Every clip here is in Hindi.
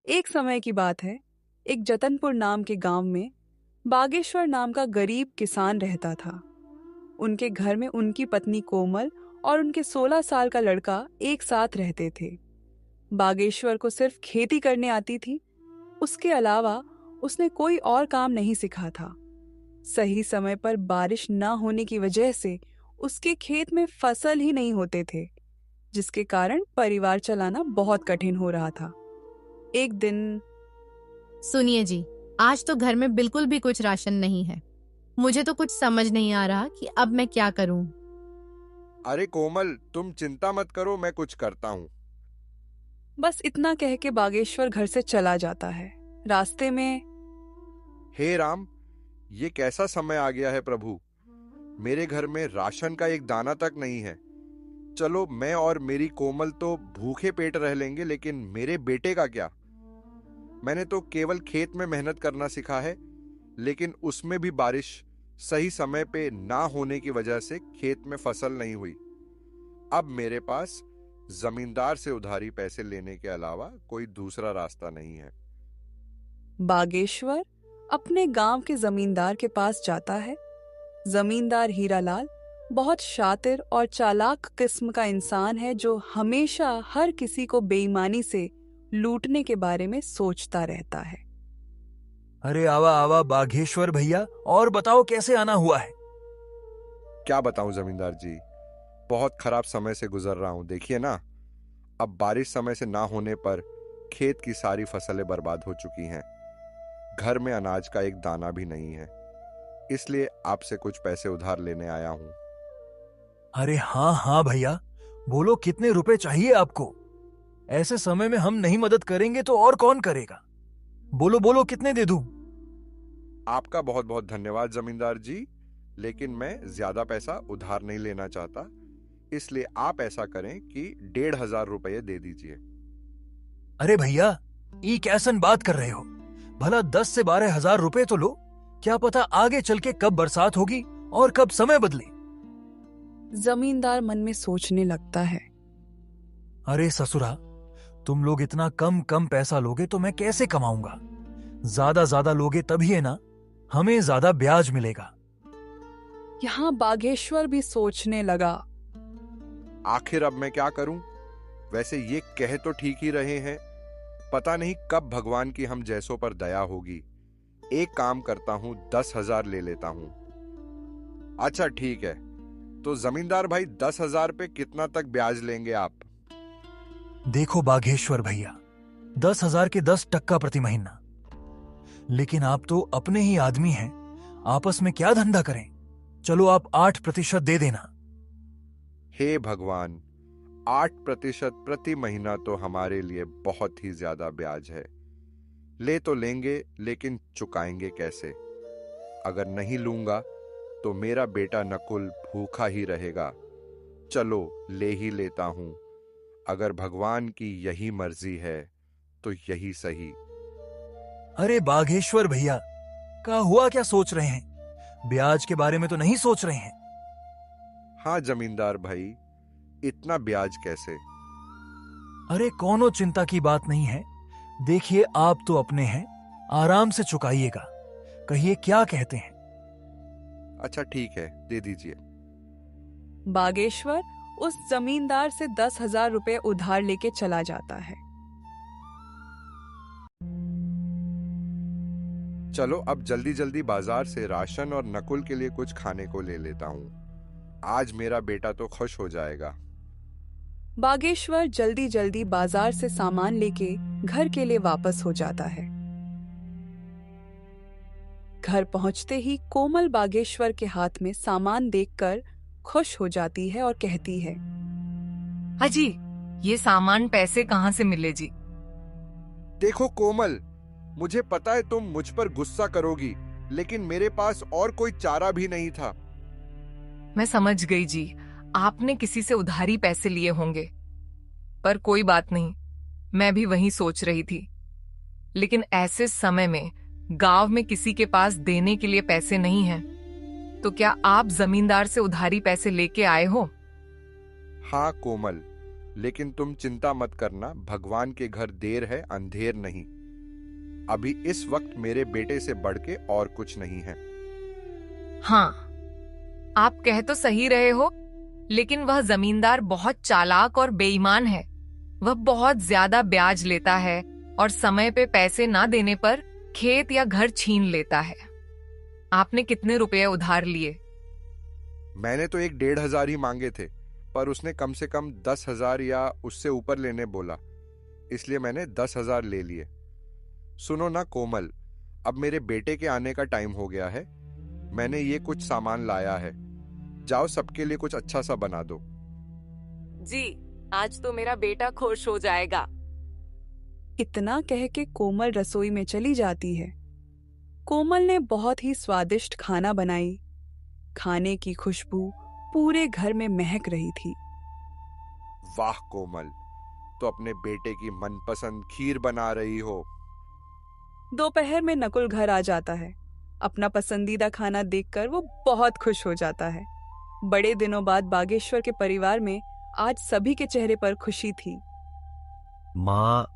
एक समय की बात है। एक जतनपुर नाम के गांव में बागेश्वर नाम का गरीब किसान रहता था। उनके घर में उनकी पत्नी कोमल और उनके 16 साल का लड़का एक साथ रहते थे। बागेश्वर को सिर्फ खेती करने आती थी। उसके अलावा उसने कोई और काम नहीं सीखा था। सही समय पर बारिश न होने की वजह से उसके खेत में फसल ही नहीं होते थे, जिसके कारण परिवार चलाना बहुत कठिन हो रहा था। एक दिन सुनिए जी, आज तो घर में बिल्कुल भी कुछ राशन नहीं है। मुझे तो कुछ समझ नहीं आ रहा कि अब मैं क्या करूं। अरे कोमल, तुम चिंता मत करो, मैं कुछ करता हूँ। बस इतना कह के बागेश्वर घर से चला जाता है। रास्ते में हे राम, ये कैसा समय आ गया है प्रभु। मेरे घर में राशन का एक दाना तक नहीं है। चलो, मैं और मेरी कोमल तो भूखे पेट रह लेंगे, लेकिन मेरे बेटे का क्या। मैंने तो केवल खेत में मेहनत करना सीखा है, लेकिन उसमें भी बारिश सही समय पे ना होने की वजह से खेत में फसल नहीं हुई। अब मेरे पास जमींदार से उधारी पैसे लेने के अलावा कोई दूसरा रास्ता नहीं है। बागेश्वर अपने गांव के जमींदार के पास जाता है। जमींदार हीरालाल बहुत शातिर और चालाक किस्म का इंसान है, जो हमेशा हर किसी को बेईमानी से लूटने के बारे में सोचता रहता है। अरे आवा आवा बाघेश्वर भैया, और बताओ कैसे आना हुआ है। क्या बताऊं जमींदार जी, बहुत खराब समय से गुजर रहा हूं। देखिए ना, अब बारिश समय से ना होने पर खेत की सारी फसलें बर्बाद हो चुकी हैं। घर में अनाज का एक दाना भी नहीं है, इसलिए आपसे कुछ पैसे उधार लेने आया हूं। अरे हाँ हाँ भैया, बोलो कितने रुपए चाहिए आपको। ऐसे समय में हम नहीं मदद करेंगे तो और कौन करेगा। बोलो बोलो, कितने दे दूं। आपका बहुत बहुत धन्यवाद जमींदार जी, लेकिन मैं ज्यादा पैसा उधार नहीं लेना चाहता, इसलिए आप ऐसा करें कि 1,500 रुपये दे दीजिए। अरे भैया, ये कैसन बात कर रहे हो। भला 10 से 12 हजार रुपए तो लो। क्या पता आगे चल के कब बरसात होगी और कब समय बदले। जमींदार मन में सोचने लगता है। अरे ससुरा, तुम लोग इतना कम कम पैसा लोगे तो मैं कैसे कमाऊंगा। ज्यादा लोगे तभी है ना, हमें ज्यादा ब्याज मिलेगा। यहाँ बागेश्वर भी सोचने लगा। आखिर अब मैं क्या करूं। वैसे ये कह तो ठीक ही रहे हैं, पता नहीं कब भगवान की हम जैसों पर दया होगी। एक काम करता हूं, 10,000 ले लेता हूं। अच्छा ठीक है, तो जमींदार भाई 10,000 पे कितना तक ब्याज लेंगे आप। देखो बाघेश्वर भैया, 10,000 के 10% प्रति महीना। लेकिन आप तो अपने ही आदमी हैं, आपस में क्या धंधा करें। चलो आप 8% दे देना। हे भगवान, 8% प्रति महीना तो हमारे लिए बहुत ही ज्यादा ब्याज है। ले तो लेंगे, लेकिन चुकाएंगे कैसे। अगर नहीं लूंगा तो मेरा बेटा नकुल भूखा ही रहेगा। चलो ले ही लेता हूं। अगर भगवान की यही मर्जी है तो यही सही। अरे बाघेश्वर भैया, क्या हुआ, क्या सोच रहे हैं। ब्याज के बारे में तो नहीं सोच रहे हैं। हाँ जमींदार भाई, इतना ब्याज कैसे। अरे कोनो चिंता की बात नहीं है। देखिए आप तो अपने हैं, आराम से चुकाइएगा। कहिए क्या कहते हैं। अच्छा ठीक है, दे दीजिए। बागेश्वर उस जमींदार से 10,000 रुपए उधार लेके चला जाता है। चलो अब जल्दी जल्दी बाजार से राशन और नकुल के लिए कुछ खाने को ले लेता हूं। आज मेरा बेटा तो खुश हो जाएगा। बागेश्वर जल्दी जल्दी बाजार से सामान लेके घर के लिए वापस हो जाता है। घर पहुंचते ही कोमल बागेश्वर के हाथ में सामान देखकर खुश हो जाती है और कहती है, हाजी, ये सामान पैसे कहाँ से मिले जी। देखो कोमल, मुझे पता है तुम मुझ पर गुस्सा करोगी, लेकिन मेरे पास और कोई चारा भी नहीं था। मैं समझ गई जी, आपने किसी से उधारी पैसे लिए होंगे। पर कोई बात नहीं, मैं भी वही सोच रही थी। लेकिन ऐसे समय में गांव में किसी के पास देने के लिए पैसे नहीं हैं। तो क्या आप जमींदार से उधारी पैसे लेके आए हो? हाँ कोमल, लेकिन तुम चिंता मत करना, भगवान के घर देर है अंधेर नहीं। अभी इस वक्त मेरे बेटे से बढ़ के और कुछ नहीं है। हाँ, आप कह तो सही रहे हो, लेकिन वह जमींदार बहुत चालाक और बेईमान है। वह बहुत ज्यादा ब्याज लेता है और समय पे पैसे ना देने पर खेत या घर छीन लेता है। आपने कितने रुपए उधार लिए? मैंने तो 1,500 ही मांगे थे, पर उसने कम से कम 10,000 या उससे ऊपर लेने बोला, इसलिए मैंने 10,000 ले लिए। सुनो ना कोमल, अब मेरे बेटे के आने का टाइम हो गया है। मैंने ये कुछ सामान लाया है, जाओ सबके लिए कुछ अच्छा सा बना दो। जी, आज तो मेरा बेटा खुश हो जाएगा। इतना कह के कोमल रसोई में चली जाती है। कोमल ने बहुत ही स्वादिष्ट खाना बनाई। खाने की खुशबू पूरे घर में महक रही थी। वाह कोमल, तो अपने बेटे की मनपसंद खीर बना रही हो। दोपहर में नकुल घर आ जाता है। अपना पसंदीदा खाना देखकर वो बहुत खुश हो जाता है। बड़े दिनों बाद बागेश्वर के परिवार में आज सभी के चेहरे पर खुशी थी। माँ,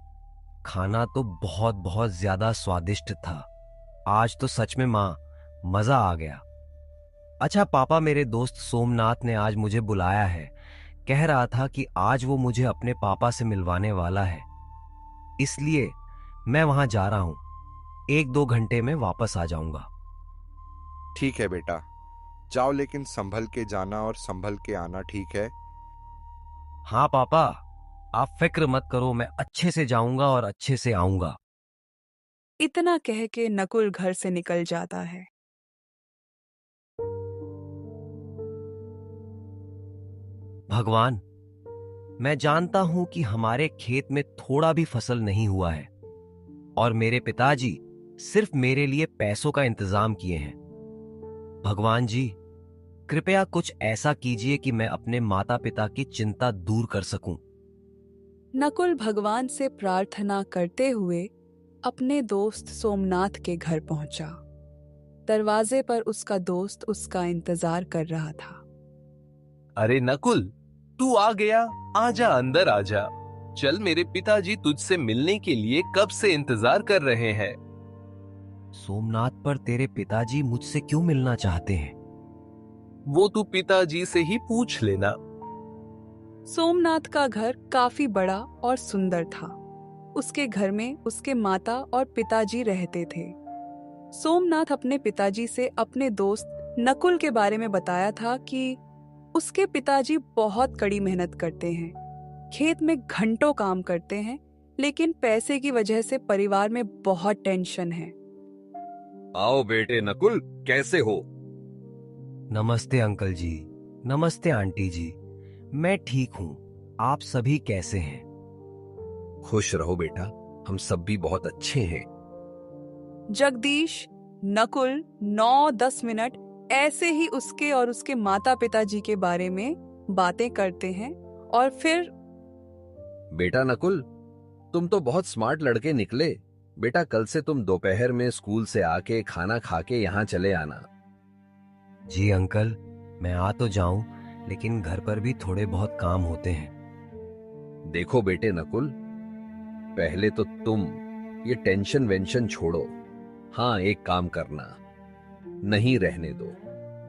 खाना तो बहुत बहुत ज्यादा स्वादिष्ट था। आज तो सच में माँ, मजा आ गया। अच्छा पापा, मेरे दोस्त सोमनाथ ने आज मुझे बुलाया है। कह रहा था कि आज वो मुझे अपने पापा से मिलवाने वाला है, इसलिए मैं वहां जा रहा हूं। 1-2 घंटे में वापस आ जाऊंगा। ठीक है बेटा, जाओ, लेकिन संभल के जाना और संभल के आना, ठीक है? हाँ पापा, आप फिक्र मत करो, मैं अच्छे से जाऊंगा और अच्छे से आऊंगा। इतना कह के नकुल घर से निकल जाता है। भगवान, मैं जानता हूं कि हमारे खेत में थोड़ा भी फसल नहीं हुआ है और मेरे पिताजी सिर्फ मेरे लिए पैसों का इंतजाम किए हैं। भगवान जी, कृपया कुछ ऐसा कीजिए कि मैं अपने माता पिता की चिंता दूर कर सकूं। नकुल भगवान से प्रार्थना करते हुए अपने दोस्त सोमनाथ के घर पहुंचा। दरवाजे पर उसका दोस्त उसका इंतजार कर रहा था। अरे नकुल, तू आ गया। आजा, अंदर आजा। चल, मेरे पिताजी तुझसे मिलने के लिए कब से इंतजार कर रहे हैं। सोमनाथ, पर तेरे पिताजी मुझसे क्यों मिलना चाहते हैं? वो तू पिताजी से ही पूछ लेना। सोमनाथ का घर काफी बड़ा और सुंदर था। उसके घर में उसके माता और पिताजी रहते थे। सोमनाथ अपने पिताजी से अपने दोस्त नकुल के बारे में बताया था कि उसके पिताजी बहुत कड़ी मेहनत करते हैं, खेत में घंटों काम करते हैं, लेकिन पैसे की वजह से परिवार में बहुत टेंशन है। आओ बेटे नकुल, कैसे हो? नमस्ते अंकल जी। नमस्ते आंटी जी। मैं ठीक हूँ, आप सभी कैसे हैं? खुश रहो बेटा, हम सब भी बहुत अच्छे हैं। जगदीश, नकुल 9-10 मिनट ऐसे ही उसके और उसके माता पिताजी के बारे में बातें करते हैं और फिर बेटा नकुल, तुम तो बहुत स्मार्ट लड़के निकले। बेटा, कल से तुम दोपहर में स्कूल से आके खाना खा के यहाँ चले आना। जी अंकल, मैं आ तो जाऊं, लेकिन घर पर भी थोड़े बहुत काम होते हैं। देखो बेटे नकुल, पहले तो तुम ये टेंशन वेंशन छोड़ो। हाँ, एक काम करना, नहीं रहने दो।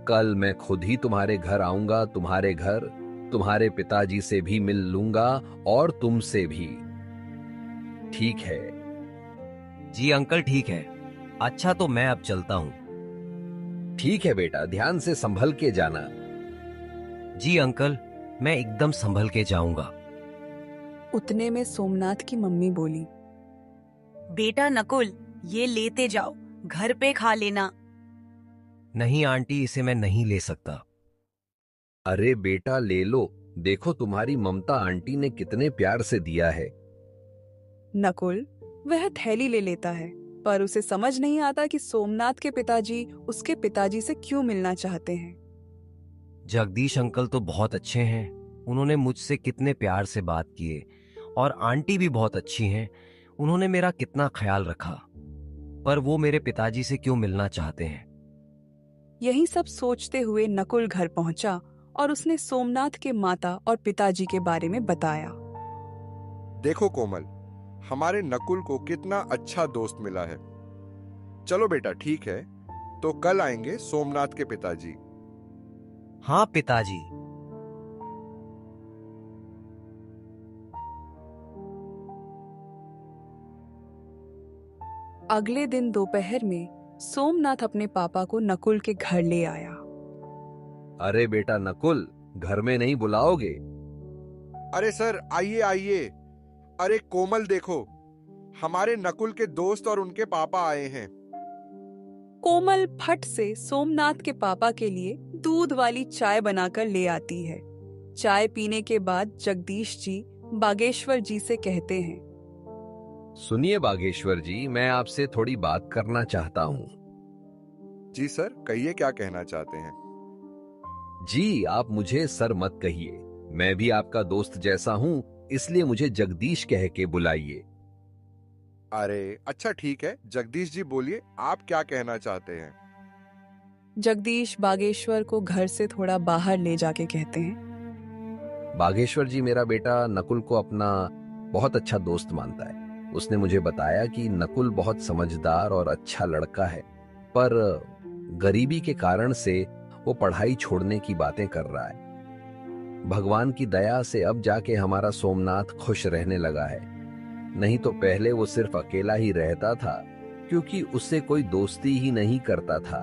कल मैं खुद ही तुम्हारे घर आऊंगा। तुम्हारे घर तुम्हारे पिताजी से भी मिल लूंगा और तुमसे भी, ठीक है? जी अंकल, ठीक है। अच्छा, तो मैं अब चलता हूँ। ठीक है बेटा, ध्यान से संभल के जाना। जी अंकल, मैं एकदम संभल के जाऊंगा। उतने में सोमनाथ की मम्मी बोली, बेटा नकुल, ये लेते जाओ, घर पे खा लेना। नहीं आंटी, इसे मैं नहीं ले सकता। अरे बेटा, ले लो। देखो तुम्हारी ममता आंटी ने कितने प्यार से दिया है। नकुल वह थैली ले लेता है, पर उसे समझ नहीं आता कि सोमनाथ के पिताजी उसके पिताजी से क्यों मिलना चाहते हैं। जगदीश अंकल तो बहुत अच्छे हैं, उन्होंने मुझसे कितने प्यार से बात किए, और आंटी भी बहुत अच्छी हैं, उन्होंने मेरा कितना ख्याल रखा, पर वो मेरे पिताजी से क्यों मिलना चाहते हैं। यही सब सोचते हुए नकुल घर पहुंचा और उसने सोमनाथ के माता और पिताजी के बारे में बताया। देखो कोमल, हमारे नकुल को कितना अच्छा दोस्त मिला है। चलो बेटा, ठीक है, तो कल आएंगे सोमनाथ के पिताजी। हाँ पिताजी। अगले दिन दोपहर में सोमनाथ अपने पापा को नकुल के घर ले आया। अरे बेटा नकुल, घर में नहीं बुलाओगे? अरे सर, आइए आइए। अरे कोमल देखो, हमारे नकुल के दोस्त और उनके पापा आए हैं। कोमल फट से सोमनाथ के पापा के लिए दूध वाली चाय बनाकर ले आती है। चाय पीने के बाद जगदीश जी बागेश्वर जी से कहते हैं, सुनिए बागेश्वर जी, मैं आपसे थोड़ी बात करना चाहता हूँ। जी सर, कहिए क्या कहना चाहते हैं। जी, आप मुझे सर मत कहिए, मैं भी आपका दोस्त जैसा हूँ, इसलिए मुझे जगदीश कह के बुलाइए। अरे अच्छा ठीक है, जगदीश जी बोलिए, आप क्या कहना चाहते हैं। जगदीश बागेश्वर को घर से थोड़ा बाहर ले जाके कहते हैं, बागेश्वर जी, मेरा बेटा नकुल को अपना बहुत अच्छा दोस्त मानता है। उसने मुझे बताया कि नकुल बहुत समझदार और अच्छा लड़का है, पर गरीबी के कारण से वो पढ़ाई छोड़ने की बातें कर रहा है। भगवान की दया से अब जाके हमारा सोमनाथ खुश रहने लगा है, नहीं तो पहले वो सिर्फ अकेला ही रहता था, क्योंकि उससे कोई दोस्ती ही नहीं करता था।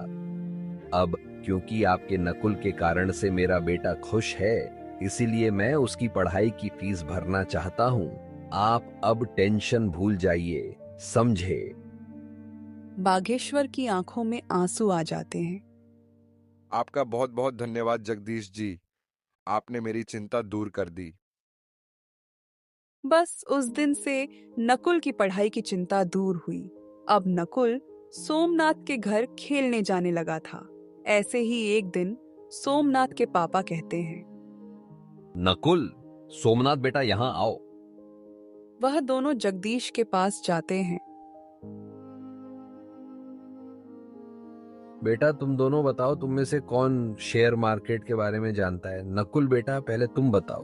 अब क्योंकि आपके नकुल के कारण से मेरा बेटा खुश है, इसीलिए मैं उसकी पढ़ाई की फीस भरना चाहता हूँ। आप अब टेंशन भूल जाइए, समझे? बागेश्वर की आंखों में आंसू आ जाते हैं। आपका बहुत बहुत धन्यवाद जगदीश जी, आपने मेरी चिंता दूर कर दी। बस उस दिन से नकुल की पढ़ाई की चिंता दूर हुई। अब नकुल सोमनाथ के घर खेलने जाने लगा था। ऐसे ही एक दिन सोमनाथ के पापा कहते हैं, नकुल, सोमनाथ बेटा यहाँ आओ। वह दोनों जगदीश के पास जाते हैं। बेटा तुम दोनों बताओ, तुम में से कौन शेयर मार्केट के बारे में जानता है? नकुल बेटा, पहले तुम बताओ।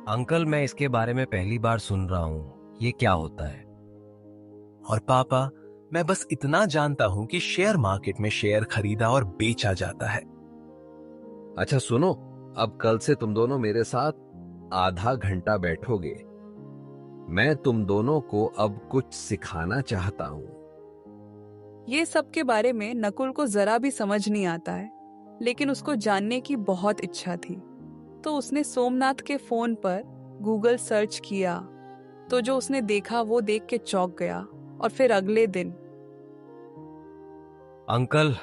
अंकल, मैं इसके बारे में पहली बार सुन रहा हूँ, ये क्या होता है? और पापा, मैं बस इतना जानता हूं कि शेयर मार्केट में शेयर खरीदा और बेचा जाता है। अच्छा सुनो, अब कल से तुम दोनों मेरे साथ आधा घंटा बैठोगे। मैं तुम दोनों को अब कुछ सिखाना चाहता हूँ। ये सब के बारे में नकुल को जरा भी समझ नहीं आता है, लेकिन उसको जानने की बहुत इच्छा थी। तो उसने सोमनाथ के फोन पर गूगल सर्च किया, तो जो उसने देखा वो देख के चौंक गया। और फिर अगले दिन, अंकल,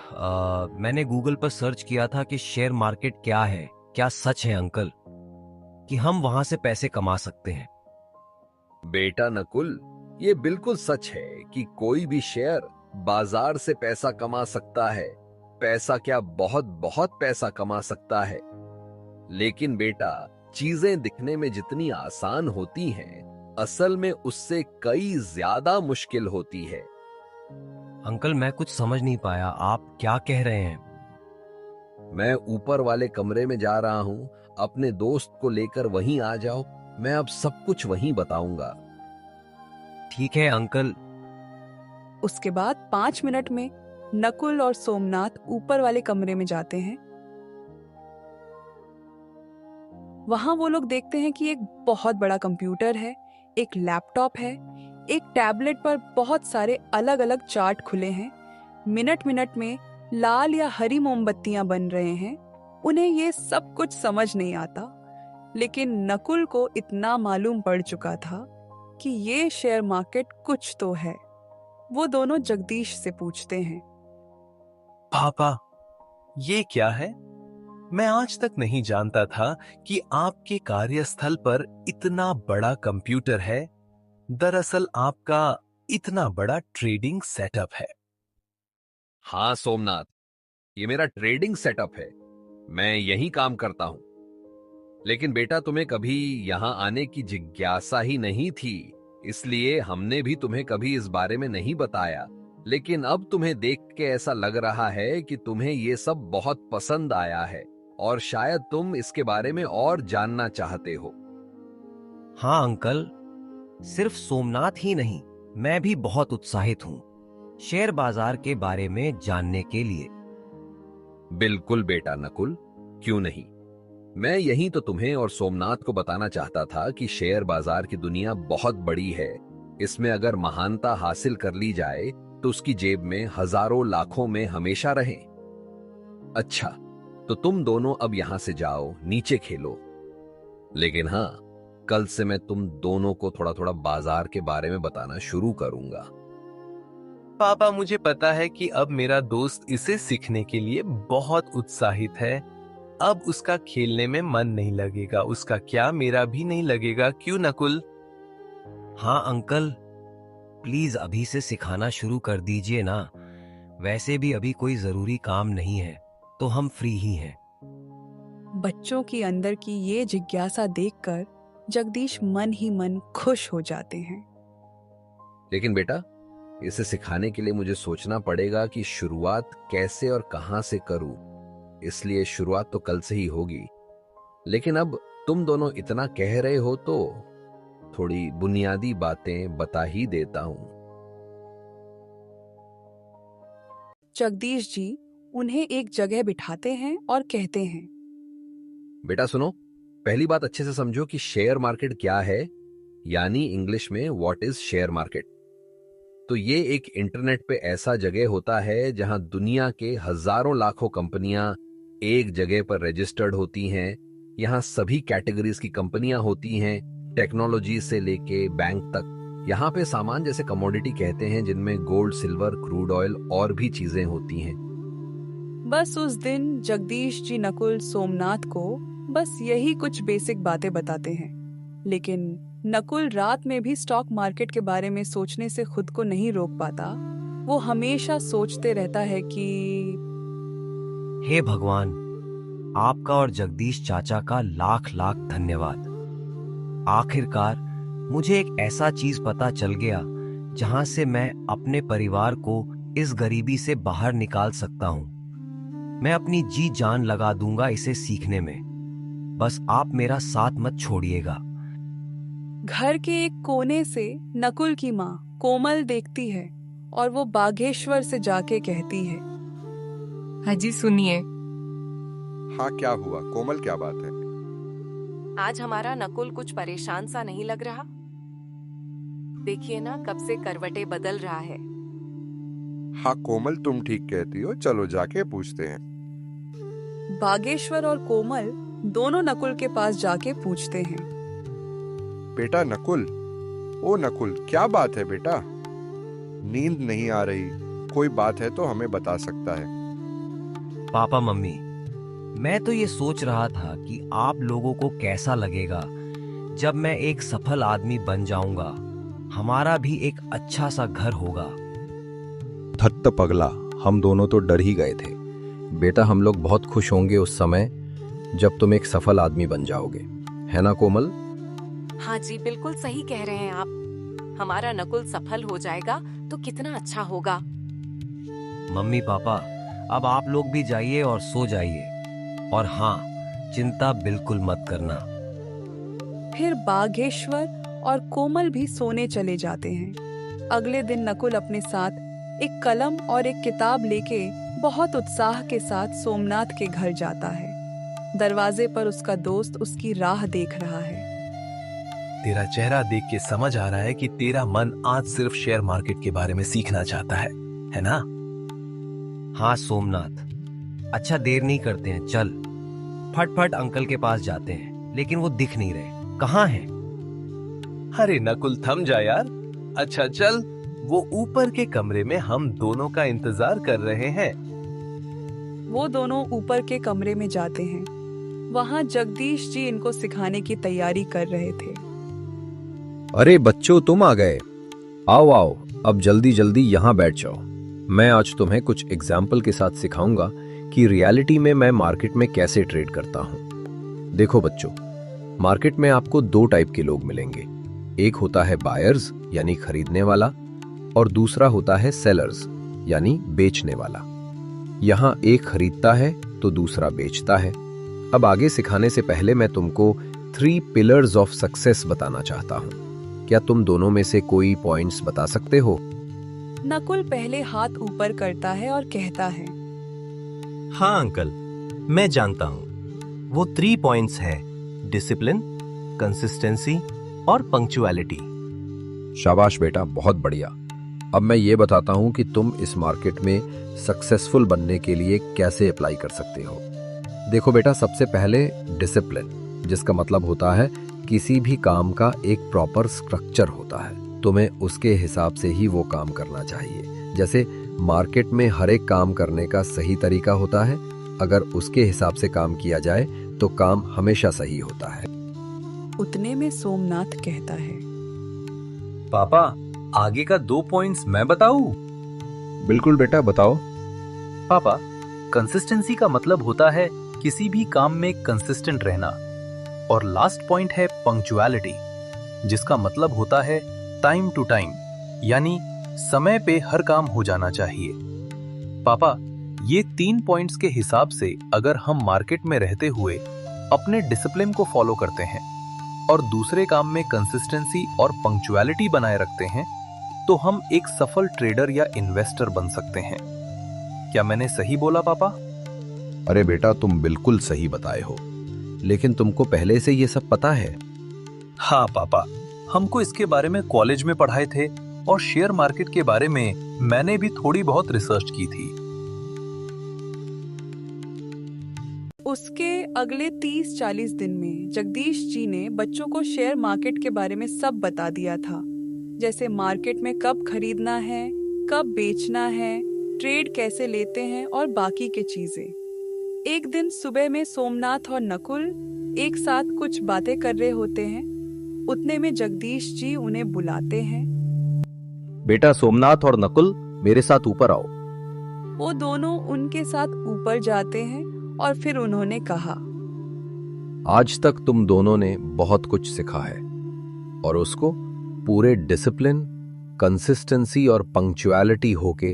मैंने गूगल पर सर्च किया था कि शेयर मार्केट क्या है। क्या सच है अंकल कि हम वहां से पैसे कमा सकते हैं? बेटा नकुल, ये बिल्कुल सच है कि कोई भी शेयर बाजार से पैसा कमा सकता है। पैसा क्या, बहुत बहुत पैसा कमा सकता है। लेकिन बेटा, चीजें दिखने में जितनी आसान होती हैं, असल में उससे कई ज्यादा मुश्किल होती है। अंकल, मैं कुछ समझ नहीं पाया, आप क्या कह रहे हैं? मैं ऊपर वाले कमरे में जा रहा हूं, अपने दोस्त को लेकर वहीं आ जाओ, मैं अब सब कुछ वहीं बताऊंगा। ठीक है अंकल। उसके बाद 5 मिनट में नकुल और सोमनाथ ऊपर वाले कमरे में जाते हैं। वहां वो लोग देखते हैं कि एक बहुत बड़ा कंप्यूटर है, एक लैपटॉप है, एक टैबलेट पर बहुत सारे अलग अलग चार्ट खुले हैं। मिनट मिनट में लाल या हरी मोमबत्तियां बन रहे हैं। उन्हें ये सब कुछ समझ नहीं आता, लेकिन नकुल को इतना मालूम पड़ चुका था कि ये शेयर मार्केट कुछ तो है। वो दोनों जगदीश से पूछते हैं, पापा, ये क्या है? मैं आज तक नहीं जानता था कि आपके कार्यस्थल पर इतना बड़ा कंप्यूटर है। दरअसल आपका इतना बड़ा ट्रेडिंग सेटअप है। हाँ सोमनाथ, ये मेरा ट्रेडिंग सेटअप है, मैं यही काम करता हूं। लेकिन बेटा, तुम्हें कभी यहां आने की जिज्ञासा ही नहीं थी, इसलिए हमने भी तुम्हें कभी इस बारे में नहीं बताया। लेकिन अब तुम्हें देख के ऐसा लग रहा है कि तुम्हें ये सब बहुत पसंद आया है और शायद तुम इसके बारे में और जानना चाहते हो। हाँ अंकल, सिर्फ सोमनाथ ही नहीं, मैं भी बहुत उत्साहित हूँ शेयर बाजार के बारे में जानने के लिए। बिल्कुल बेटा नकुल, क्यों नहीं। मैं यही तो तुम्हें और सोमनाथ को बताना चाहता था कि शेयर बाजार की दुनिया बहुत बड़ी है। इसमें अगर महानता हासिल कर ली जाए तो उसकी जेब में हजारों लाखों में हमेशा रहे। अच्छा, तो तुम दोनों अब यहां से जाओ, नीचे खेलो। लेकिन हां, कल से मैं तुम दोनों को थोड़ा थोड़ा बाजार के बारे में बताना शुरू करूंगा। पापा, मुझे पता है कि अब मेरा दोस्त इसे सीखने के लिए बहुत उत्साहित है। अब उसका खेलने में मन नहीं लगेगा। उसका क्या, मेरा भी नहीं लगेगा, क्यों नकुल? हाँ अंकल, प्लीज अभी से सिखाना शुरू कर दीजिए ना। वैसे भी अभी कोई जरूरी काम नहीं है, तो हम फ्री ही हैं। बच्चों की अंदर की ये जिज्ञासा देखकर जगदीश मन ही मन खुश हो जाते हैं। लेकिन बेटा, इसे सिखाने के लिए मुझे सोचना पड़ेगा कि शुरुआत कैसे और कहां से करूं। इसलिए शुरुआत तो कल से ही होगी। लेकिन अब तुम दोनों इतना कह रहे हो तो थोड़ी बुनियादी बातें बता ही देता हूं। जगदीश जी उन्हें एक जगह बिठाते हैं और कहते हैं, बेटा सुनो, पहली बात अच्छे से समझो कि शेयर मार्केट क्या है, यानी इंग्लिश में व्हाट इज शेयर मार्केट। तो ये एक इंटरनेट पे ऐसा जगह होता है जहां दुनिया के हजारों लाखों कंपनियां एक जगह पर रजिस्टर्ड होती हैं। यहां सभी कैटेगरीज की कंपनियां होती हैं, टेक्नोलॉजी से लेके बैंक तक। यहाँ पे सामान जैसे कमोडिटी कहते हैं, जिनमें गोल्ड, सिल्वर, क्रूड ऑयल और भी चीजें होती हैं। बस उस दिन जगदीश जी नकुल सोमनाथ को बस यही कुछ बेसिक बातें बताते हैं। लेकिन नकुल रात में भी स्टॉक मार्केट के बारे में सोचने से खुद को नहीं रोक पाता। वो हमेशा सोचते रहता है कि हे भगवान, आपका और जगदीश चाचा का लाख लाख धन्यवाद। आखिरकार मुझे एक ऐसा चीज पता चल गया जहां से मैं अपने परिवार को इस गरीबी से बाहर निकाल सकता हूं। मैं अपनी जी जान लगा दूंगा इसे सीखने में। बस आप मेरा साथ मत छोड़िएगा। घर के एक कोने से नकुल की माँ कोमल देखती है और वो बागेश्वर से जाके कहती है, हाजी सुनिए। हाँ, क्या हुआ कोमल, क्या बात है? आज हमारा नकुल कुछ परेशान सा नहीं लग रहा? देखिए ना, कब से करवटें बदल रहा है। हाँ कोमल, तुम ठीक कहती हो, चलो जाके पूछते हैं। बागेश्वर और कोमल दोनों नकुल के पास जाके पूछते हैं, बेटा नकुल, ओ नकुल, क्या बात है बेटा? नींद नहीं आ रही, कोई बात है तो हमें बता सकता है। पापा मम्मी, मैं तो ये सोच रहा था कि आप लोगों को कैसा लगेगा जब मैं एक सफल आदमी बन जाऊंगा। हमारा भी एक अच्छा सा घर होगा। धत्त पगला, हम दोनों तो डर ही गए थे। बेटा, हम लोग बहुत खुश होंगे उस समय जब तुम एक सफल आदमी बन जाओगे, है ना कोमल? हाँ जी, बिल्कुल सही कह रहे हैं आप। हमारा नकुल सफल हो जाएगा तो कितना अच्छा होगा। मम्मी पापा, अब आप लोग भी जाइए और सो जाइए। और हाँ, चिंता बिल्कुल मत करना। फिर बागेश्वर और कोमल भी सोने चले जाते हैं। अगले दिन नकुल अपने साथ एक कलम और एक किताब लेके बहुत उत्साह के साथ सोमनाथ के घर जाता है। दरवाजे पर उसका दोस्त उसकी राह देख रहा है। तेरा चेहरा देख के समझ आ रहा है कि तेरा मन आज सिर्फ शेयर मार्केट के बारे में सीखना चाहता है ना? हाँ सोमनाथ, अच्छा देर नहीं करते हैं, चल फटफट अंकल के पास जाते हैं। लेकिन वो दिख नहीं रहे, कहाँ हैं? अरे नकुल, थम जा यार। अच्छा चल, वो ऊपर के कमरे में हम दोनों का इंतजार कर रहे हैं। वो दोनों ऊपर के कमरे में जाते हैं। वहाँ जगदीश जी इनको सिखाने की तैयारी कर रहे थे। अरे बच्चों, तुम आ गए। आओ आओ, अब जल्दी जल्दी यहाँ बैठ जाओ। मैं आज तुम्हें कुछ एग्जाम्पल के साथ सिखाऊंगा कि रियलिटी में मैं मार्केट में कैसे ट्रेड करता हूँ। देखो बच्चों, मार्केट में आपको दो टाइप के लोग मिलेंगे। एक होता है बायर्स यानी खरीदने वाला, और दूसरा होता है सेलर्स यानी बेचने वाला। यहाँ एक खरीदता है तो दूसरा बेचता है। अब आगे सिखाने से पहले मैं तुमको 3 पिलर्स ऑफ सक्सेस बताना चाहता हूँ। क्या तुम दोनों में से कोई पॉइंट्स बता सकते हो? नकुल पहले हाथ ऊपर करता है और कहता है, हाँ अंकल, मैं जानता हूँ। वो 3 पॉइंट्स है, डिसिप्लिन, कंसिस्टेंसी और पंक्चुअलिटी। शाबाश बेटा, बहुत बढ़िया। अब मैं ये बताता हूँ कि तुम इस मार्केट में सक्सेसफुल बनने के लिए कैसे अप्लाई कर सकते हो। देखो बेटा, सबसे पहले डिसिप्लिन, जिसका मतलब होता है किसी भी काम का एक प्रॉपर स्ट्रक्चर होता है। तुम्हें उसके हिसाब से ही वो काम करना चाहिए। जैसे मार्केट में हर एक काम करने का सही तरीका होता है। अगर उसके हिसाब से काम किया जाए तो काम हमेशा सही होता है। उतने में सोमनाथ कहता है, पापा, आगे का 2 पॉइंट्स मैं बताऊं? बिल्कुल बेटा, बताओ। पापा, कंसिस्टेंसी का मतलब होता है किसी भी काम में कंसिस्टेंट रहना, और लास्ट पॉइंट है पंक्चुअलिटी, जिसका मतलब होता है टाइम टू टाइम, यानी समय पे हर काम हो जाना चाहिए। पापा, ये 3 पॉइंट्स के हिसाब से अगर हम मार्केट में रहते हुए अपने डिसिप्लिन को फॉलो करते हैं और दूसरे काम में कंसिस्टेंसी और पंक्चुअलिटी बनाए रखते हैं, तो हम एक सफल ट्रेडर या इन्वेस्टर बन सकते हैं। क्या मैंने सही बोला पापा? अरे बेटा, तुम बिल्कुल सही बताए हो, लेकिन तुमको पहले से ये सब पता है? हाँ पापा, हमको इसके बारे में कॉलेज में पढ़ाए थे और शेयर मार्केट के बारे में मैंने भी थोड़ी बहुत रिसर्च की थी। उसके अगले 30-40 दिन में जगदीश जी ने बच्चों को शेयर मार्केट के बारे में सब बता दिया था। जैसे मार्केट में कब खरीदना है, कब बेचना है, ट्रेड कैसे लेते हैं और बाकी के चीजें। एक दिन सुबह में सोमनाथ और नकुल एक साथ कुछ बातें कर रहे होते हैं। उतने में जगदीश जी उन्हें बुलाते हैं। बेटा सोमनाथ और नकुल, मेरे साथ ऊपर आओ। वो दोनों उनके साथ ऊपर जाते हैं और फिर उन्होंने कहा, आज तक तुम दोनों ने बहुत कुछ सीखा है और उसको पूरे डिसिप्लिन, कंसिस्टेंसी और पंक्चुअलिटी होके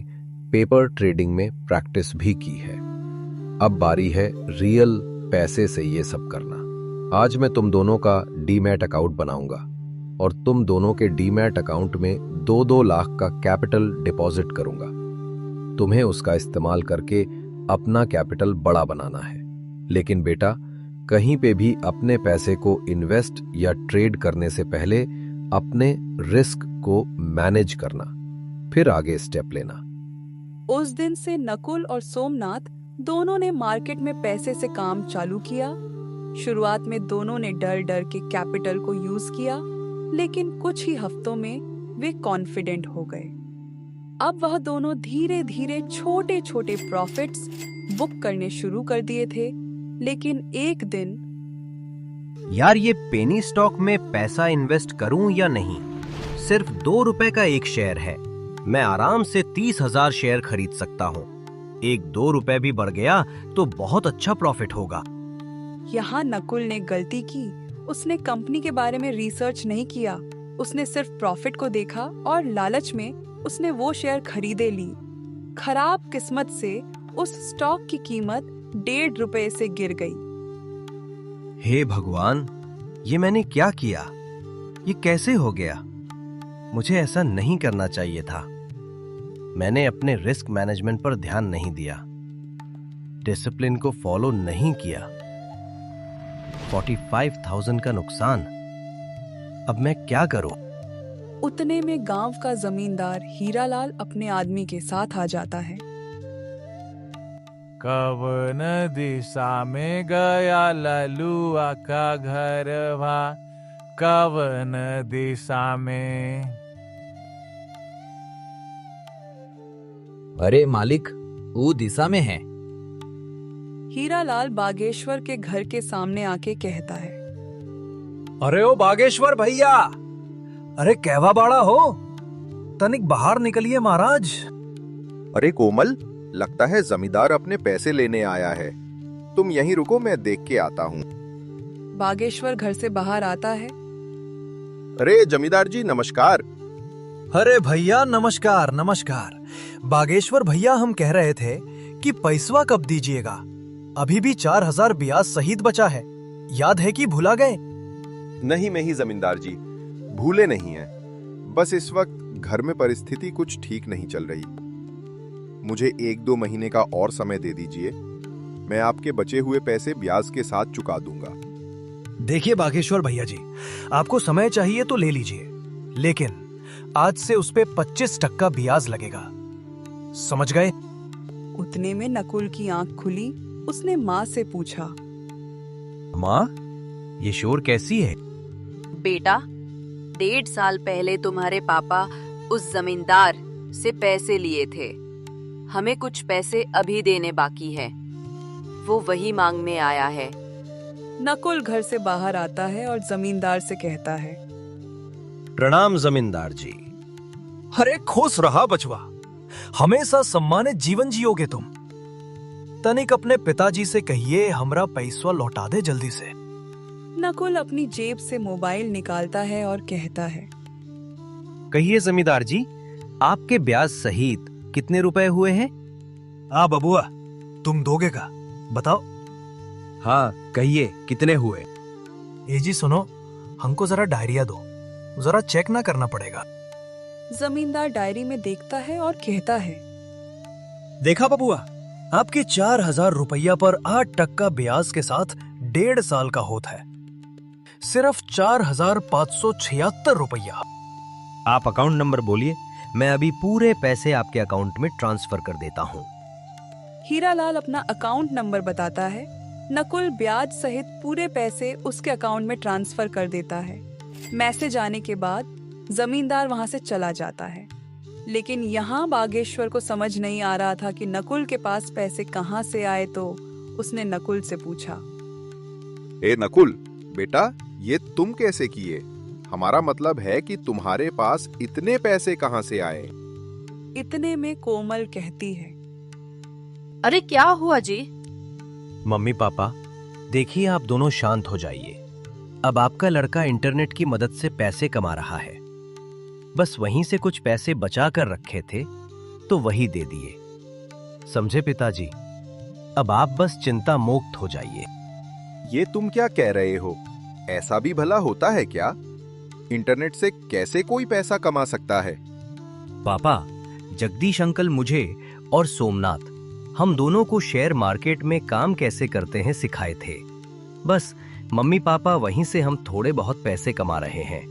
पेपर ट्रेडिंग में प्रैक्टिस भी की है। अब बारी है रियल पैसे से ये सब करना। आज मैं तुम दोनों का डीमैट अकाउंट बनाऊंगा और तुम दोनों के डीमैट अकाउंट में 2-2 लाख का कैपिटल डिपॉजिट करूंगा। तुम्हें उसका इस्तेमाल करके अपना कैपिटल बड़ा बनाना है। लेकिन बेटा, कहीं पे भी अपने पैसे को इन्वेस्ट या ट्रेड करने से पहले अपने रिस्क को मैनेज करना, फिर आगे स्टेप लेना। उस दिन से नकुल और सोमनाथ दोनों ने मार्केट में पैसे से काम चालू किया। शुरुआत में दोनों ने डर डर के कैपिटल को यूज किया, लेकिन कुछ ही हफ्तों में वे कॉन्फिडेंट हो गए। अब वह दोनों धीरे धीरे छोटे छोटे प्रॉफिट्स बुक करने शुरू कर दिए थे। लेकिन एक दिन, यार ये पेनी स्टॉक में पैसा इन्वेस्ट करूं या नहीं? सिर्फ 2 रुपए का एक शेयर है। मैं आराम से 30,000 शेयर खरीद सकता हूं। 1-2 रुपए भी बढ़ गया तो बहुत अच्छा प्रॉफिट होगा। यहाँ नकुल ने गलती की। उसने कंपनी के बारे में रिसर्च नहीं किया। उसने सिर्फ प्रॉफिट को देखा और लालच में उसने वो शेयर खरीदे ली। खराब किस्मत से उस स्टॉक की कीमत 1.5 रुपए से गिर गई। हे भगवान, ये मैंने क्या किया? ये कैसे हो गया? मुझे ऐसा नहीं करना चाहिए था। मैंने अपने रिस्क मैनेजमेंट पर ध्यान नहीं दिया, डिसिप्लिन को फॉलो नहीं किया। 45,000 का नुकसान। अब मैं क्या करूं? उतने में गांव का जमींदार हीरालाल अपने आदमी के साथ आ जाता है। कवन दिशा में गया ललुआ का घरवा, कवन दिशा में? अरे मालिक, वो दिशा में है। हीरालाल बागेश्वर के घर के सामने आके कहता है, अरे ओ बागेश्वर भैया, अरे कहवा बाड़ा हो, तनिक बाहर निकलिए महाराज। अरे कोमल, लगता है जमींदार अपने पैसे लेने आया है। तुम यहीं रुको, मैं देख के आता हूँ। बागेश्वर घर से बाहर आता है। अरे जमींदार जी, नमस्कार। अरे भैया नमस्कार नमस्कार। बागेश्वर भैया, हम कह रहे थे कि पैसवा कब दीजिएगा? अभी भी 4,000 ब्याज सहित बचा है, याद है कि भुला गए? नहीं जमींदार जी, भूले नहीं हैं, बस इस वक्त घर में परिस्थिति कुछ ठीक नहीं चल रही। मुझे 1-2 महीने का और समय दे दीजिए, मैं आपके बचे हुए पैसे ब्याज के साथ चुका दूंगा। देखिए बागेश्वर भैया जी, आपको समय चाहिए तो ले लीजिए, लेकिन आज से उस पे 25% ब्याज लगेगा, समझ गए? उतने में नकुल की आंख खुली। उसने माँ से पूछा, माँ, ये शोर कैसी है? बेटा, 1.5 साल पहले तुम्हारे पापा उस जमींदार से पैसे लिए थे। हमें कुछ पैसे अभी देने बाकी है, वो वही मांगने आया है। नकुल घर से बाहर आता है और जमींदार से कहता है, प्रणाम जमींदार जी। अरे खुश रहा बचवा, हमेशा सम्मानित जीवन जियोगे तुम। तनिक अपने पिताजी से कहिए हमरा पैसा लौटा दे जल्दी से। नकुल अपनी जेब से मोबाइल निकालता है और कहता है, कहिए जमींदार जी, आपके ब्याज सहित कितने रुपए हुए हैं? हाँ बबुआ, तुम दोगे का बताओ। हाँ कहिए, कितने हुए? ए जी सुनो, हमको जरा डायरिया दो, जरा चेक ना करना पड़ेगा। जमींदार डायरी में देखता है और कहता है, देखा बबुआ, आपके 4,000 रुपया पर 8% ब्याज के साथ 1.5 साल का होता है, सिर्फ 4,576 रुपया। आप अकाउंट नंबर बोलिए, मैं अभी पूरे पैसे आपके अकाउंट में ट्रांसफर कर देता हूँ। हीरालाल अपना अकाउंट नंबर बताता है। नकुल ब्याज सहित पूरे पैसे उसके अकाउंट में ट्रांसफर कर देता है। मैसेज आने के बाद जमींदार वहां से चला जाता है, लेकिन यहाँ बागेश्वर को समझ नहीं आ रहा था कि नकुल के पास पैसे कहाँ से आए। तो उसने नकुल से पूछा, ए नकुल बेटा, ये तुम कैसे किए? हमारा मतलब है कि तुम्हारे पास इतने पैसे कहाँ से आए? इतने में कोमल कहती है, अरे क्या हुआ जी? मम्मी पापा, देखिए आप दोनों शांत हो जाइए। अब आपका लड़का इंटरनेट की मदद से पैसे कमा रहा है, बस वहीं से कुछ पैसे बचा कर रखे थे तो वही दे दिए, समझे पिताजी? अब आप बस चिंता मुक्त हो जाइए। ये तुम क्या कह रहे हो? ऐसा भी भला होता है क्या? इंटरनेट से कैसे कोई पैसा कमा सकता है? पापा, जगदीश अंकल मुझे और सोमनाथ, हम दोनों को शेयर मार्केट में काम कैसे करते हैं सिखाए थे। बस मम्मी पापा वहीं से हम थोड़े बहुत पैसे कमा रहे हैं।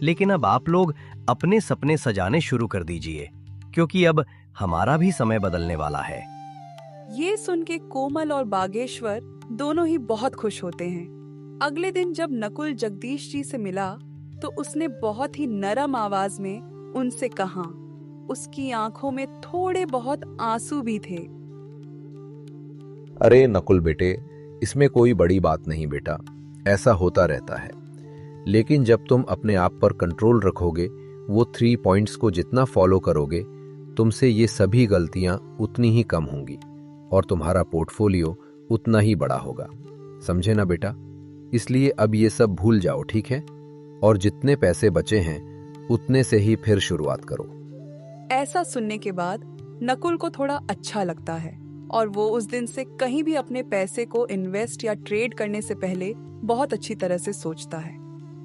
लेकिन अब आप लोग अपने सपने सजाने शुरू कर दीजिए, क्योंकि अब हमारा भी समय बदलने वाला है। ये सुन के कोमल और बागेश्वर दोनों ही बहुत खुश होते हैं। अगले दिन जब नकुल जगदीश जी से मिला तो उसने बहुत ही नरम आवाज में उनसे कहा। उसकी आंखों में थोड़े बहुत आंसू भी थे। अरे नकुल बेटे, इसमें कोई बड़ी बात नहीं बेटा, ऐसा होता रहता है। लेकिन जब तुम अपने आप पर कंट्रोल रखोगे, वो 3 पॉइंट्स को जितना फॉलो करोगे, तुमसे ये सभी गलतियां उतनी ही कम होंगी और तुम्हारा पोर्टफोलियो उतना ही बड़ा होगा, समझे ना बेटा? इसलिए अब ये सब भूल जाओ, ठीक है? और जितने पैसे बचे हैं उतने से ही फिर शुरुआत करो। ऐसा सुनने के बाद नकुल को थोड़ा अच्छा लगता है और वो उस दिन से कहीं भी अपने पैसे को इन्वेस्ट या ट्रेड करने से पहले बहुत अच्छी तरह से सोचता है।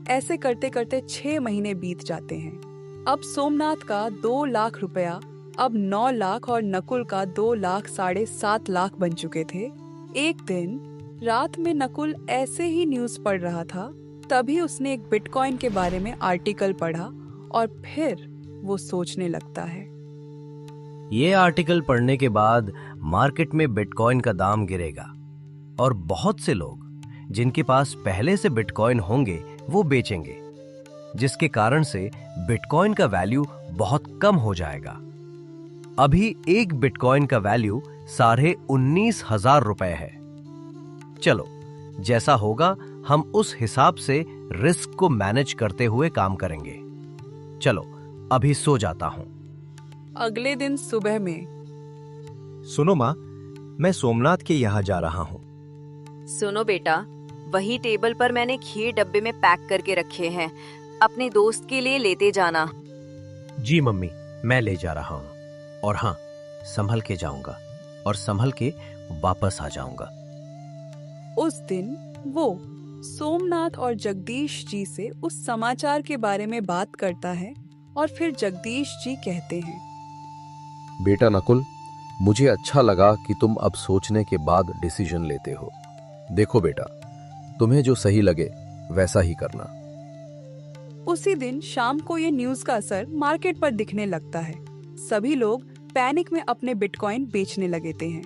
ऐसे करते करते 6 महीने बीत जाते हैं। अब सोमनाथ का 2 लाख रुपया अब 9 लाख और नकुल का 2 लाख 7.5 लाख बन चुके थे। एक दिन रात में नकुल ऐसे ही न्यूज पढ़ रहा था, तभी उसने एक बिटकॉइन के बारे में आर्टिकल पढ़ा और फिर वो सोचने लगता है। ये आर्टिकल पढ़ने के बाद मार्केट में बिटकॉइन का दाम गिरेगा और बहुत से लोग जिनके पास पहले से बिटकॉइन होंगे वो बेचेंगे, जिसके कारण से बिटकॉइन का वैल्यू बहुत कम हो जाएगा। अभी एक बिटकॉइन का वैल्यू 19,500 रुपए है। चलो, जैसा होगा हम उस हिसाब से रिस्क को मैनेज करते हुए काम करेंगे। चलो, अभी सो जाता हूं। अगले दिन सुबह में, सुनो माँ, मैं सोमनाथ के यहाँ जा रहा हूँ। सुनो बेटा, वही टेबल पर मैंने खीर डब्बे में पैक करके रखे हैं, अपने दोस्त के लिए लेते जाना। जी मम्मी, मैं ले जा रहा हूँ। और हाँ, संभल के जाऊंगा और संभल के वापस आ जाऊंगा। उस दिन वो सोमनाथ और जगदीश जी से उस समाचार के बारे में बात करता है और फिर जगदीश जी कहते हैं, बेटा नकुल, मुझे अच्छा लगा कि तुम अब सोचने के बाद डिसीजन लेते हो। देखो बेटा, तुम्हें जो सही लगे वैसा ही करना। उसी दिन शाम को ये न्यूज का असर मार्केट पर दिखने लगता है। सभी लोग पैनिक में अपने बिटकॉइन बेचने लगे हैं।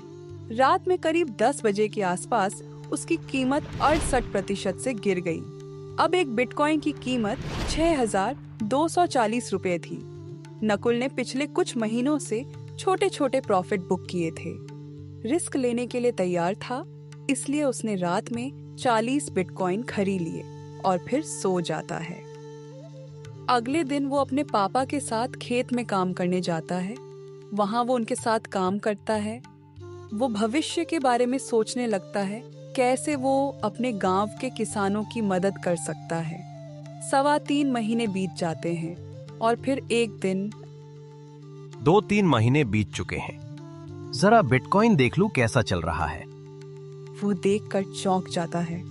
रात में करीब 10 बजे के आसपास उसकी कीमत 68% से गिर गई। अब एक बिटकॉइन की कीमत 6,240 रुपए थी। नकुल ने पिछले कुछ महीनों से छोटे छोटे प्रॉफिट बुक किए थे। रिस्क लेने के लिए तैयार था, इसलिए उसने रात में 40 बिटकॉइन खरीद लिए और फिर सो जाता है। अगले दिन वो अपने पापा के साथ खेत में काम करने जाता है। वहाँ वो उनके साथ काम करता है। वो भविष्य के बारे में सोचने लगता है, कैसे वो अपने गांव के किसानों की मदद कर सकता है। 3.25 महीने बीत जाते हैं और फिर एक दिन 2-3 महीने बीत चुके हैं। जरा बिटकॉइन देख लूं कैसा चल रहा है। वो देखकर चौंक जाता है।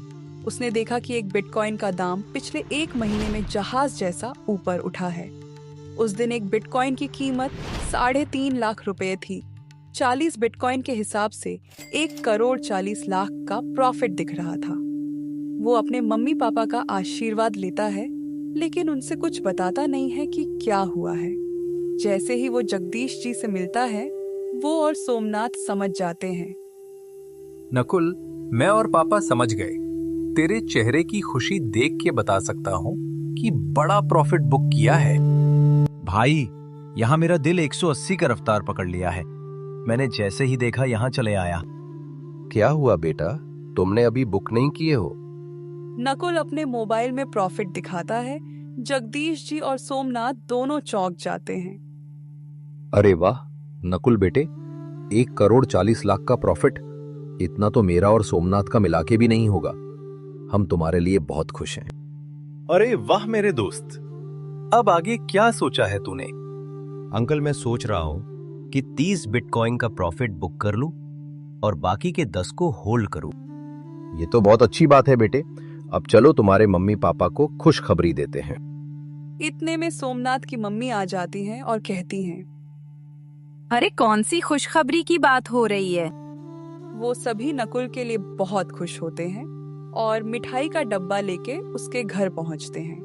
उसने देखा कि एक बिटकॉइन का दाम पिछले 1 महीने में जहाज जैसा ऊपर उठा है। उस दिन एक बिटकॉइन की कीमत 3.5 लाख रुपए थी। 40 बिटकॉइन के हिसाब से 1,40,00,000 का प्रॉफिट दिख रहा था। वो अपने मम्मी पापा का आशीर्वाद लेता है, लेकिन उनसे कुछ बताता नहीं है कि क्या हुआ है। जैसे ही वो जगदीश जी से मिलता है, वो और सोमनाथ समझ जाते हैं। नकुल, मैं और पापा समझ गए। तेरे चेहरे की खुशी देख के बता सकता हूँ कि बड़ा प्रॉफिट बुक किया है। भाई, यहाँ मेरा दिल 180 का रफ्तार पकड़ लिया है। मैंने जैसे ही देखा यहाँ चले आया। क्या हुआ बेटा, तुमने अभी बुक नहीं किए हो? नकुल अपने मोबाइल में प्रॉफिट दिखाता है। जगदीश जी और सोमनाथ दोनों चौंक जाते हैं। अरे वाह नकुल बेटे, 1,40,00,000 का प्रॉफिट। इतना तो मेरा और सोमनाथ का मिला के भी नहीं होगा। हम तुम्हारे लिए बहुत खुश हैं। अरे वाह मेरे दोस्त, अब आगे क्या सोचा है तूने? अंकल, मैं सोच रहा हूँ कि 30 बिटकॉइन का प्रॉफिट बुक कर लूं और बाकी के 10 को होल्ड करूं। ये तो बहुत अच्छी बात है बेटे। अब चलो तुम्हारे मम्मी पापा को खुशखबरी देते हैं। इतने में सोमनाथ की मम्मी आ जाती हैं और कहती हैं, अरे कौन सी खुशखबरी की बात हो रही है? वो सभी नकुल के लिए बहुत खुश होते हैं और मिठाई का डब्बा लेके उसके घर पहुंचते हैं।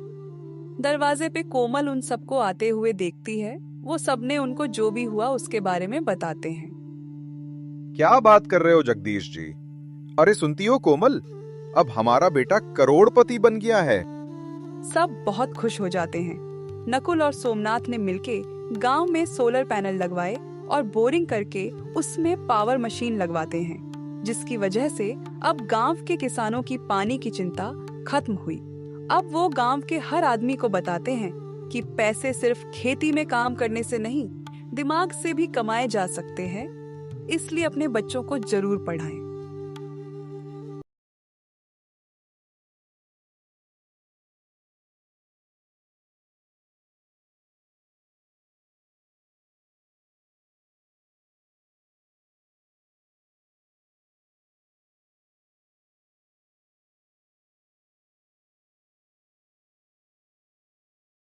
दरवाजे पे कोमल उन सबको आते हुए देखती है। वो सबने उनको जो भी हुआ उसके बारे में बताते हैं। क्या बात कर रहे हो जगदीश जी? अरे सुनती हो कोमल, अब हमारा बेटा करोड़पति बन गया है। सब बहुत खुश हो जाते हैं। नकुल और सोमनाथ ने मिलके गांव में सोलर पैनल लगवाए और बोरिंग करके उसमें पावर मशीन लगवाते हैं, जिसकी वजह से अब गांव के किसानों की पानी की चिंता खत्म हुई। अब वो गांव के हर आदमी को बताते हैं कि पैसे सिर्फ खेती में काम करने से नहीं, दिमाग से भी कमाए जा सकते हैं। इसलिए अपने बच्चों को जरूर पढ़ाएं।